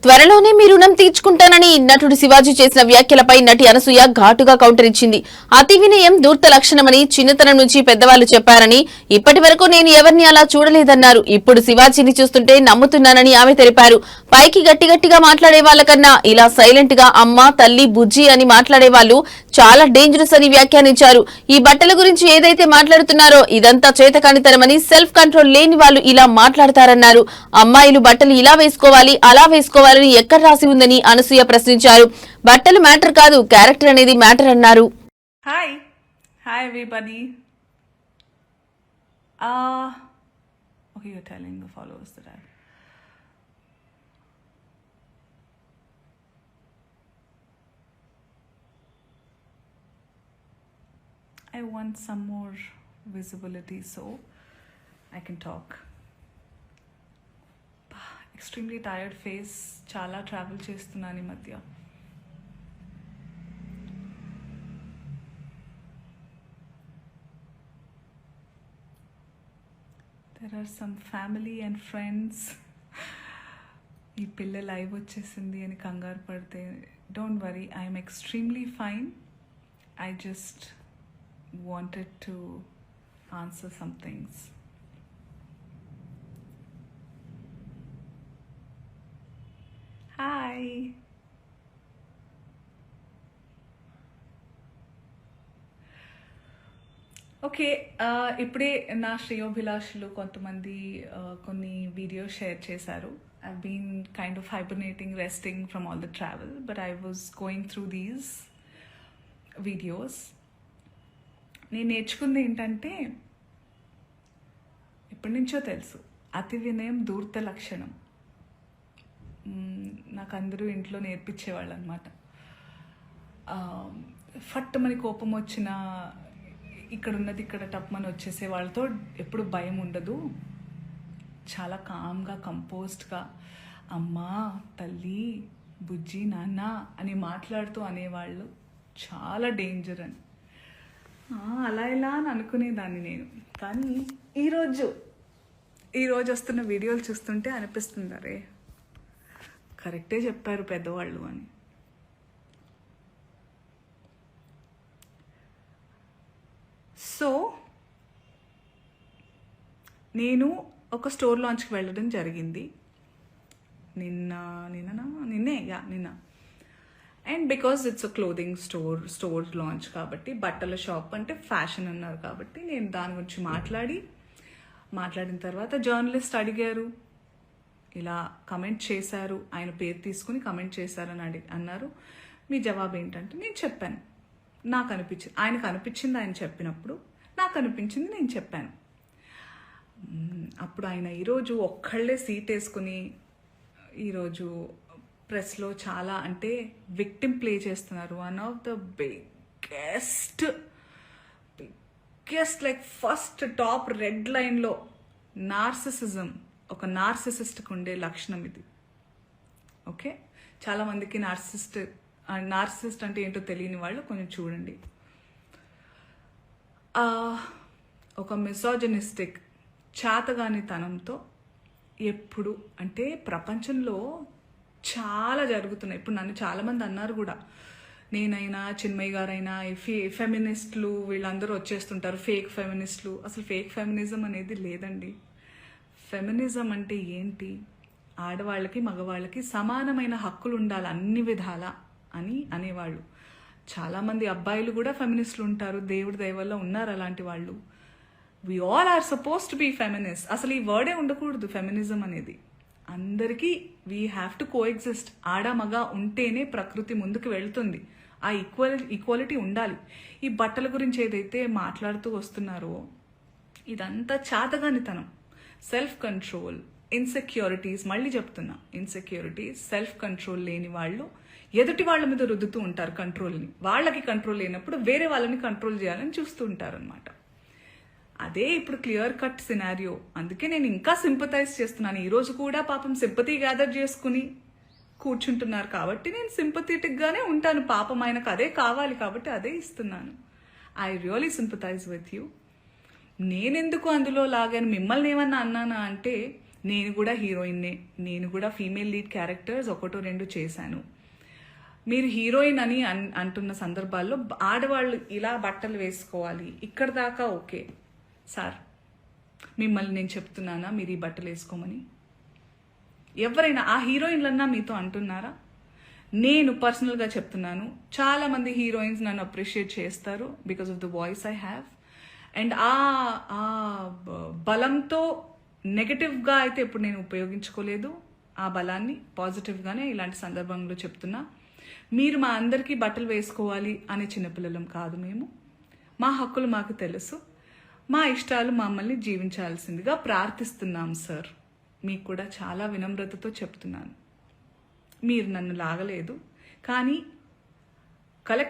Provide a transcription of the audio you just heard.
త్వరలోనే మీ రుణం తీర్చుకుంటానని నటుడు శివాజీ చేసిన వ్యాఖ్యలపై నటి అనసూయ ఘాటుగా కౌంటర్ ఇచ్చింది. అతి వినయం దూర్త లక్షణమని చిన్నతనం నుంచి పెద్దవాళ్లు చెప్పారని, ఇప్పటి వరకు నేను ఎవరిని అలా చూడలేదన్నారు. ఇప్పుడు శివాజీని చూస్తుంటే నమ్ముతున్నానని ఆమె తెలిపారు. పైకి గట్టిగా మాట్లాడే వాళ్ళకన్నా ఇలా సైలెంట్ గా అమ్మ, తల్లి, బుజ్జి అని మాట్లాడే వాళ్ళు చాలా డేంజరస్ అని వ్యాఖ్యానించారు. ఈ బట్టల గురించి ఏదైతే మాట్లాడుతున్నారో ఇదంతా చేతకానితనమని, సెల్ఫ్ కంట్రోల్ లేని వాళ్ళు ఇలా మాట్లాడతారన్నారు. అమ్మాయిలు బట్టలు ఇలా వేసుకోవాలి, అలా వేసుకోవాలని ఎక్కడ రాసి ఉందని అనసూయ ప్రశ్నించారు. బట్టలు మ్యాటర్ కాదు, క్యారెక్టర్ అనేది మ్యాటర్ అన్నారు. Hi everybody. Okay, you're telling the followers that I want some more visibility so I can talk. Extremely tired face, చాలా ట్రావెల్ చేస్తున్నాను ఈ మధ్య. There are some family and friends. ఈ పిల్ల లైవ్ వచ్చేసింది అని కంగారు పడితే don't worry, I'm extremely fine. I just wanted to answer some things. Hi. Okay, ఇప్పుడే నా శ్రేయోభిలాషులు కొంతమంది కొన్ని వీడియోస్ షేర్ చేశారు. I've been kind of hibernating, resting from all the travel, but I was going through these videos. నేను నేర్చుకుంది ఏంటంటే, ఎప్పటి నుంచో తెలుసు, అతి వినయం దూర్త లక్షణం. నాకు అందరూ ఇంట్లో నేర్పించేవాళ్ళు అనమాట. ఫట్టుమని కోపం వచ్చినా ఇక్కడ ఉన్నది ఇక్కడ టప్మని వచ్చేసే వాళ్ళతో ఎప్పుడు భయం ఉండదు. చాలా కామ్గా, కంపోజ్డ్గా అమ్మా, తల్లి, బుజ్జి, నాన్న అని మాట్లాడుతూ అనేవాళ్ళు చాలా డేంజర్ అని. అలా ఇలా అని అనుకునేదాన్ని నేను. కానీ ఈరోజు వస్తున్న వీడియోలు చూస్తుంటే అనిపిస్తుంది, అరే కరెక్టే చెప్పారు పెద్దవాళ్ళు అని. సో నేను ఒక స్టోర్ లాంచ్కి వెళ్ళడం జరిగింది నిన్న. And because it's a clothing store launch కాబట్టి, బట్టల షాప్ అంటే ఫ్యాషన్ అన్నారు కాబట్టి, నేను దాని గురించి మాట్లాడిన తర్వాత జర్నలిస్ట్ అడిగారు, ఇలా కమెంట్ చేశారు, ఆయన పేరు తీసుకుని కమెంట్ చేశారని అన్నారు. మీ జవాబు ఏంటంటే నేను చెప్పాను. నాకు అనిపించింది, ఆయనకు అనిపించింది ఆయన చెప్పినప్పుడు, నాకు అనిపించింది నేను చెప్పాను. అప్పుడు ఆయన ఈరోజు ఒక్కళ్ళే సీట్ వేసుకుని ఈరోజు ప్రెస్లో చాలా అంటే విక్టిమ్ ప్లే చేస్తున్నారు. One of the biggest like first top red లైన్లో నార్సిసిజం, ఒక నార్సిసిస్ట్కి ఉండే లక్షణం ఇది. ఓకే, చాలామందికి నార్సిసిస్ట్ అంటే ఏంటో తెలియని వాళ్ళు కొంచెం చూడండి. ఒక మిసోజనిస్టిక్ చాతగానితనంతో ఎప్పుడు అంటే ప్రపంచంలో చాలా జరుగుతున్నాయి. ఇప్పుడు నన్ను చాలామంది అన్నారు కూడా, నేనైనా చిన్మయ్య గారైనా ఫెమినిస్టులు వీళ్ళందరూ వచ్చేస్తుంటారు, ఫేక్ ఫెమినిస్టులు. అసలు ఫేక్ ఫెమినిజం అనేది లేదండి. ఫెమినిజం అంటే ఏంటి? ఆడవాళ్ళకి మగవాళ్ళకి సమానమైన హక్కులు ఉండాలి అన్ని విధాలా అని అనేవాళ్ళు. చాలామంది అబ్బాయిలు కూడా ఫెమినిస్టులు ఉంటారు, దేవుడి దయ వల్ల ఉన్నారు అలాంటి వాళ్ళు. We all are suppose to be feminist. అసలు ఈ వర్డే ఉండకూడదు ఫెమినిజం అనేది. అందరికీ వీ హ్యావ్ టు కోఎగ్జిస్ట్. ఆడ మగ ఉంటేనే ప్రకృతి ముందుకు వెళ్తుంది. ఆ ఈక్వాలిటీ ఉండాలి. ఈ బట్టల గురించి ఏదైతే మాట్లాడుతూ వస్తున్నారో ఇదంతా చాతగానితనం, సెల్ఫ్ కంట్రోల్, ఇన్సెక్యూరిటీస్. మళ్ళీ చెప్తున్నా, ఇన్సెక్యూరిటీస్, సెల్ఫ్ కంట్రోల్ లేని వాళ్ళు ఎదుటి వాళ్ళ మీద రుద్దుతూ ఉంటారు కంట్రోల్ని. వాళ్ళకి కంట్రోల్ లేనప్పుడు వేరే వాళ్ళని కంట్రోల్ చేయాలని చూస్తూ ఉంటారు అనమాట. అదే ఇప్పుడు క్లియర్ కట్ సినారియో. అందుకే నేను ఇంకా సింపథైజ్ చేస్తున్నాను. ఈరోజు కూడా పాపం సింపతి గ్యాదర్ చేసుకుని కూర్చుంటున్నారు కాబట్టి నేను సింపథెటిక్గానే ఉంటాను. పాపం ఆయనకు అదే కావాలి కాబట్టి అదే ఇస్తున్నాను. I really sympathise with you. నేనెందుకు అందులో లాగాను, మిమ్మల్ని ఏమన్నా అన్నానా అంటే నేను కూడా హీరోయిన్నే, నేను కూడా ఫీమేల్ లీడ్ క్యారెక్టర్స్ 1-2 చేశాను. మీరు హీరోయిన్ అని అంటున్న సందర్భాల్లో ఆడవాళ్ళు ఇలా బట్టలు వేసుకోవాలి ఇక్కడ దాకా ఓకే సార్, మిమ్మల్ని నేను చెప్తున్నానా మీరు ఈ బట్టలు వేసుకోమని? ఎవరైనా ఆ హీరోయిన్లన్నా మీతో అంటున్నారా? నేను పర్సనల్గా చెప్తున్నాను, చాలామంది హీరోయిన్స్ నన్ను అప్రిషియేట్ చేస్తారు because of the voice I have. And ఆ బలంతో నెగటివ్గా అయితే ఇప్పుడు నేను ఉపయోగించుకోలేదు. ఆ బలాన్ని పాజిటివ్గానే ఇలాంటి సందర్భంలో చెప్తున్నా. మీరు మా అందరికీ బట్టలు వేసుకోవాలి అనే చిన్నపిల్లలం కాదు మేము. మా హక్కులు మాకు తెలుసు, మా ఇష్టాలు మమ్మల్ని జీవించాల్సిందిగా ప్రార్థిస్తున్నాం సార్. మీకు కూడా చాలా వినమ్రతతో చెప్తున్నాను. మీరు నన్ను లాగలేదు, కానీ